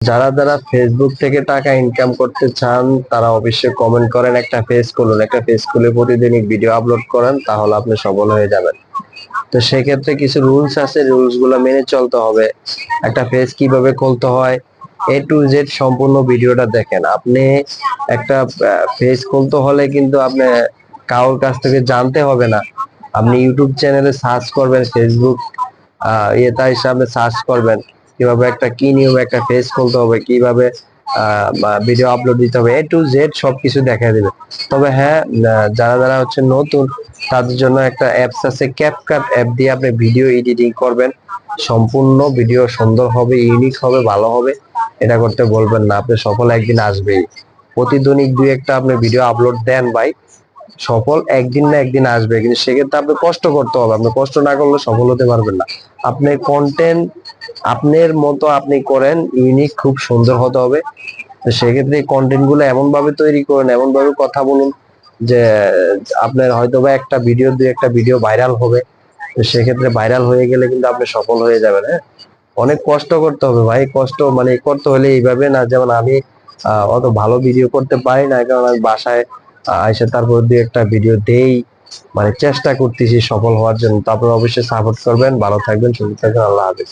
যারা যারা ফেসবুক থেকে টাকা ইনকাম করতে চান তারা অবশ্যই কমেন্ট করেন, একটা পেজ খুলুন, একটা পেজ খুলে প্রতিদিনই ভিডিও আপলোড করেন, তাহলে আপনি সফল হয়ে যাবেন। তো সেক্ষেত্রে কিছু রুলস আছে, রুলস গুলো মেনে চলতে হবে। একটা পেজ কিভাবে খুলতে হয় A to Z সম্পূর্ণ ভিডিওটা দেখেন। আপনি একটা পেজ খুলতে হলে কিন্তু আপনি কারোর কাছ থেকে জানতে হবে না। আপনি ইউটিউব চ্যানেলে সার্চ করবেন, ফেসবুক এটা হিসাবে সার্চ করবেন, কিভাবে একটা কি নিয়ম একটা পেজ খুলতে হবে, কিভাবে ভিডিও আপলোড দিতে হবে, A to Z সবকিছু দেখা দিবে। তবে হ্যাঁ, যারা যারা হচ্ছে নতুন তাদের জন্য একটা অ্যাপস আছে, ক্যাপকাট অ্যাপ দিয়ে আপনি ভিডিও এডিটিং করবেন, সম্পূর্ণ ভিডিও সুন্দর হবে, ইউনিক হবে, ভালো হবে। এটা করতে বলবেন না, আপনি সফল একদিন আসবেই। প্রতিদিনই দুই একটা আপনি ভিডিও আপলোড দেন ভাই, সফল একদিন না একদিন আসবে, কিন্তু সেক্ষেত্রে আপনি কষ্ট করতে হবে। আপনি কষ্ট না করলে সফল হতে পারবেন না। আপনি কন্টেন্ট আপনার মতো আপনি করেন, ইউনিক খুব সুন্দর হতে হবে। তো সেক্ষেত্রে এই কন্টেন্ট গুলো এমন ভাবে তৈরি করেন, এমন ভাবে কথা বলুন যে আপনার হয়তো বা একটা ভিডিও দুই একটা ভিডিও ভাইরাল হবে। তো সেক্ষেত্রে ভাইরাল হয়ে গেলে কিন্তু আপনি সফল হয়ে যাবেন। হ্যাঁ, অনেক কষ্ট করতে হবে ভাই, কষ্ট মানে করতে হলে এইভাবে না, যেমন আমি অত ভালো ভিডিও করতে পারি না, কারণ আমি বাসায় এসে তারপর দুই একটা ভিডিও দেই, মানে চেষ্টা করতেছি সফল হওয়ার জন্য। তারপর অবশ্যই সাপোর্ট করবেন, ভালো থাকবেন, সুস্থ থাকবেন, আল্লাহ হাফেজ।